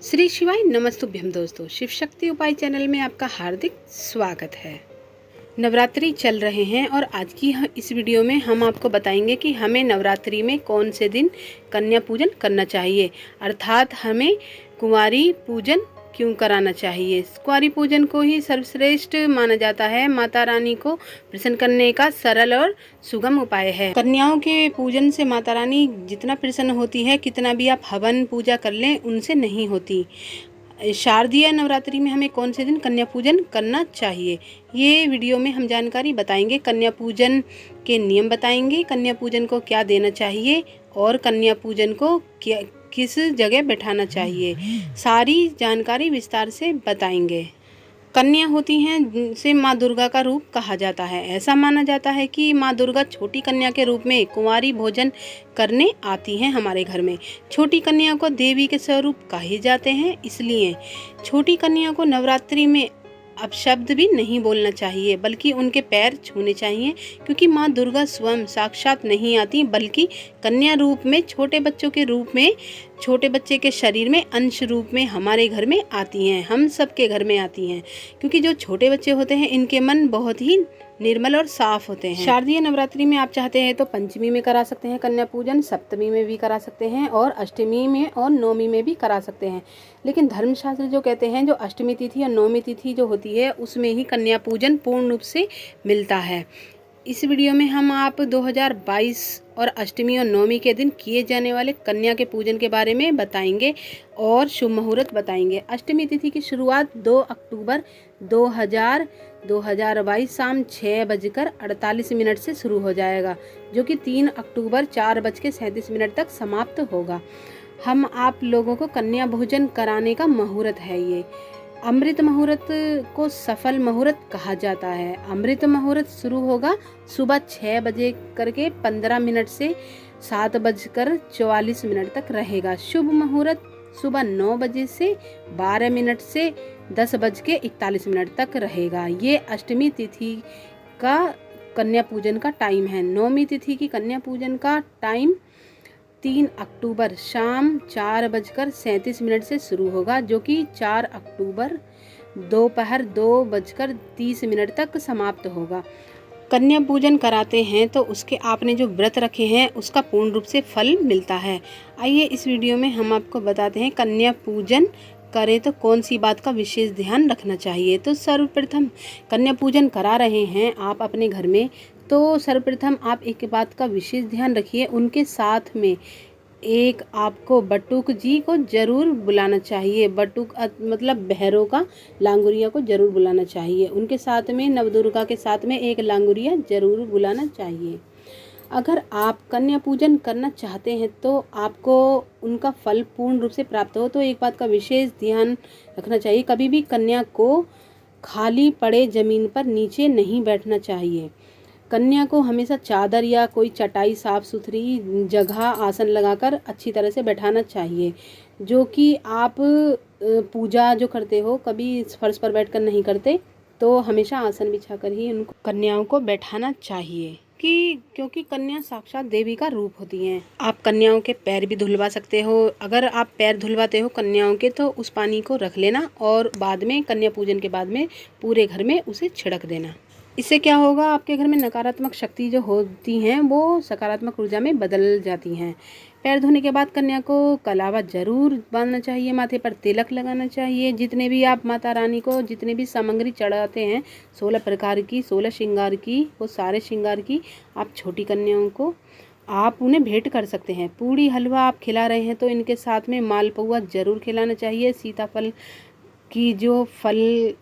श्री शिवाय नमस्तुभ्यम दोस्तों, शिव शक्ति उपाय चैनल में आपका हार्दिक स्वागत है। नवरात्रि चल रहे हैं और आज की इस वीडियो में हम आपको बताएंगे कि हमें नवरात्रि में कौन से दिन कन्या पूजन करना चाहिए, अर्थात हमें कुंवारी पूजन क्यों कराना चाहिए। कुंवारी पूजन को ही सर्वश्रेष्ठ माना जाता है। माता रानी को प्रसन्न करने का सरल और सुगम उपाय है। कन्याओं के पूजन से माता रानी जितना प्रसन्न होती है, कितना भी आप हवन पूजा कर लें, उनसे नहीं होती। शारदीय नवरात्रि में हमें कौन से दिन कन्या पूजन करना चाहिए, ये वीडियो में हम जानकारी बताएंगे। कन्या पूजन के नियम बताएंगे, कन्या पूजन को क्या देना चाहिए और कन्या पूजन को किस जगह बैठाना चाहिए, सारी जानकारी विस्तार से बताएंगे। कन्या होती हैं जिसे माँ दुर्गा का रूप कहा जाता है। ऐसा माना जाता है कि माँ दुर्गा छोटी कन्या के रूप में कुंवारी भोजन करने आती हैं हमारे घर में। छोटी कन्या को देवी के स्वरूप कहे जाते हैं, इसलिए छोटी कन्या को नवरात्रि में अपशब्द भी नहीं बोलना चाहिए, बल्कि उनके पैर छूने चाहिए, क्योंकि माँ दुर्गा स्वयं साक्षात नहीं आती, बल्कि कन्या रूप में, छोटे बच्चों के रूप में, छोटे बच्चे के शरीर में अंश रूप में हमारे घर में आती हैं, हम सबके घर में आती हैं। क्योंकि जो छोटे बच्चे होते हैं, इनके मन बहुत ही निर्मल और साफ होते हैं। शारदीय नवरात्रि में आप चाहते हैं तो पंचमी में करा सकते हैं कन्या पूजन, सप्तमी में भी करा सकते हैं और अष्टमी में और नौमी में भी करा सकते हैं। लेकिन धर्मशास्त्र जो कहते हैं, जो अष्टमी तिथि और नौमी तिथि जो होती है, उसमें ही कन्या पूजन पूर्ण रूप से मिलता है। इस वीडियो में हम आप 2022 और अष्टमी और नवमी के दिन किए जाने वाले कन्या के पूजन के बारे में बताएंगे और शुभ मुहूर्त बताएंगे। अष्टमी तिथि की शुरुआत 2 अक्टूबर 2022 शाम 6:48 से शुरू हो जाएगा, जो कि 3 अक्टूबर 4:37 तक समाप्त होगा। हम आप लोगों को कन्या भोजन कराने का मुहूर्त है ये। अमृत मुहूर्त को सफल मुहूर्त कहा जाता है। अमृत मुहूर्त शुरू होगा सुबह 6:15 से 7:44 तक रहेगा। शुभ मुहूर्त सुबह 9 बजे से 12 मिनट से 10:41 तक रहेगा। ये अष्टमी तिथि का कन्या पूजन का टाइम है। नौमी तिथि की कन्या पूजन का टाइम 3 अक्टूबर शाम 4:37 से शुरू होगा, जो कि 4 अक्टूबर दोपहर 2:30 तक समाप्त होगा। कन्या पूजन कराते हैं तो उसके आपने जो व्रत रखे हैं उसका पूर्ण रूप से फल मिलता है। आइए इस वीडियो में हम आपको बताते हैं कन्या पूजन करें तो कौन सी बात का विशेष ध्यान रखना चाहिए। तो सर्वप्रथम कन्या पूजन करा रहे हैं आप अपने घर में, तो सर्वप्रथम आप एक बात का विशेष ध्यान रखिए, उनके साथ में एक आपको बटुक जी को जरूर बुलाना चाहिए। बटुक मतलब भैरव का लांगुरिया को जरूर बुलाना चाहिए। उनके साथ में नवदुर्गा के साथ में एक लांगुरिया जरूर बुलाना चाहिए। अगर आप कन्या पूजन करना चाहते हैं तो आपको उनका फल पूर्ण रूप से प्राप्त हो, तो एक बात का विशेष ध्यान रखना चाहिए, कभी भी कन्या को खाली पड़े जमीन पर नीचे नहीं बैठना चाहिए। कन्या को हमेशा चादर या कोई चटाई, साफ सुथरी जगह, आसन लगाकर अच्छी तरह से बैठाना चाहिए। जो कि आप पूजा जो करते हो, कभी फर्श पर बैठकर नहीं करते, तो हमेशा आसन बिछाकर ही उनको कन्याओं को बैठाना चाहिए, क्योंकि कन्या साक्षात देवी का रूप होती हैं। आप कन्याओं के पैर भी धुलवा सकते हो। अगर आप पैर धुलवाते हो कन्याओं के, तो उस पानी को रख लेना और बाद में कन्या पूजन के बाद में पूरे घर में उसे छिड़क देना। इससे क्या होगा, आपके घर में नकारात्मक शक्ति जो होती हैं वो सकारात्मक ऊर्जा में बदल जाती हैं। पैर धोने के बाद कन्या को कलावा जरूर बांधना चाहिए, माथे पर तिलक लगाना चाहिए। जितने भी आप माता रानी को जितने भी सामग्री चढ़ाते हैं, 16 प्रकार की, 16 श्रृंगार की, वो सारे श्रृंगार की आप छोटी कन्याओं को आप उन्हें भेंट कर सकते हैं। पूड़ी हलवा आप खिला रहे हैं तो इनके साथ में मालपुआ जरूर खिलाना चाहिए। सीताफल की जो फल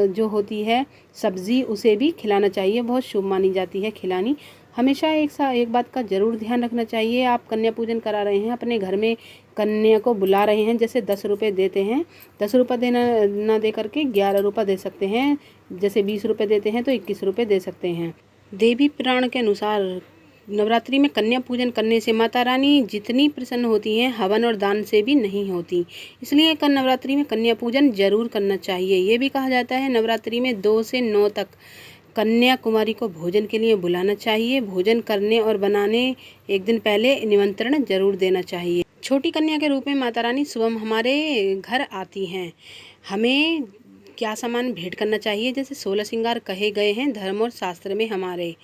जो होती है सब्जी, उसे भी खिलाना चाहिए, बहुत शुभ मानी जाती है खिलानी। हमेशा एक बात का जरूर ध्यान रखना चाहिए, आप कन्या पूजन करा रहे हैं, अपने घर में कन्या को बुला रहे हैं, जैसे 10 रुपये देते हैं, 10 रुपये देना ना दे करके 11 रुपये दे सकते हैं। जैसे 20 रुपये देते हैं तो 21 रुपये दे सकते हैं। देवी पुराण के अनुसार नवरात्रि में कन्या पूजन करने से माता रानी जितनी प्रसन्न होती हैं, हवन और दान से भी नहीं होती। इसलिए नवरात्रि में कन्या पूजन जरूर करना चाहिए। ये भी कहा जाता है नवरात्रि में 2 से 9 तक कन्या कुमारी को भोजन के लिए बुलाना चाहिए। भोजन करने और बनाने एक दिन पहले निमंत्रण जरूर देना चाहिए। छोटी कन्या के रूप में माता रानी सुबह हमारे घर आती हैं। हमें क्या सामान भेंट करना चाहिए? जैसे 16 श्रृंगार कहे गए हैं धर्म और शास्त्र में हमारे।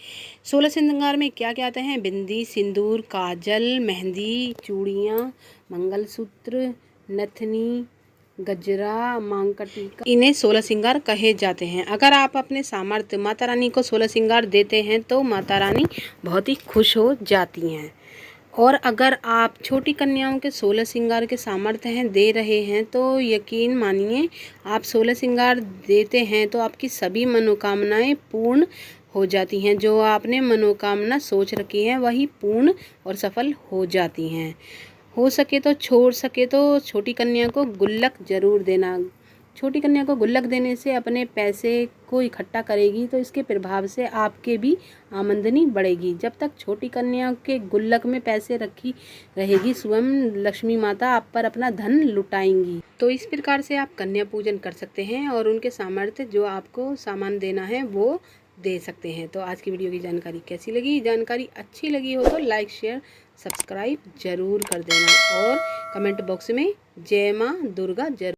16 श्रृंगार में क्या क्या आते हैं? बिंदी, सिंदूर, काजल, मेहंदी, चूड़ियाँ, मंगलसूत्र, नथनी, गजरा, मांग का टीका, इन्हें 16 श्रृंगार कहे जाते हैं। अगर आप अपने सामर्थ्य माता रानी को 16 श्रृंगार देते हैं तो माता रानी बहुत ही खुश हो जाती हैं। और अगर आप छोटी कन्याओं के 16 श्रृंगार के सामर्थ्य हैं दे रहे हैं तो यकीन मानिए, आप 16 श्रृंगार देते हैं तो आपकी सभी मनोकामनाएं पूर्ण हो जाती हैं। जो आपने मनोकामना सोच रखी है वही पूर्ण और सफल हो जाती हैं। हो सके तो छोटी कन्या को गुल्लक ज़रूर देना। छोटी कन्या को गुल्लक देने से अपने पैसे को इकट्ठा करेगी तो इसके प्रभाव से आपके भी आमदनी बढ़ेगी। जब तक छोटी कन्या के गुल्लक में पैसे रखी रहेगी, स्वयं लक्ष्मी माता आप पर अपना धन लुटाएंगी। तो इस प्रकार से आप कन्या पूजन कर सकते हैं और उनके सामर्थ्य जो आपको सामान देना है वो दे सकते हैं। तो आज की वीडियो की जानकारी कैसी लगी? जानकारी अच्छी लगी हो तो लाइक, शेयर, सब्सक्राइब जरूर कर देना और कमेंट बॉक्स में जय माँ दुर्गा जरूर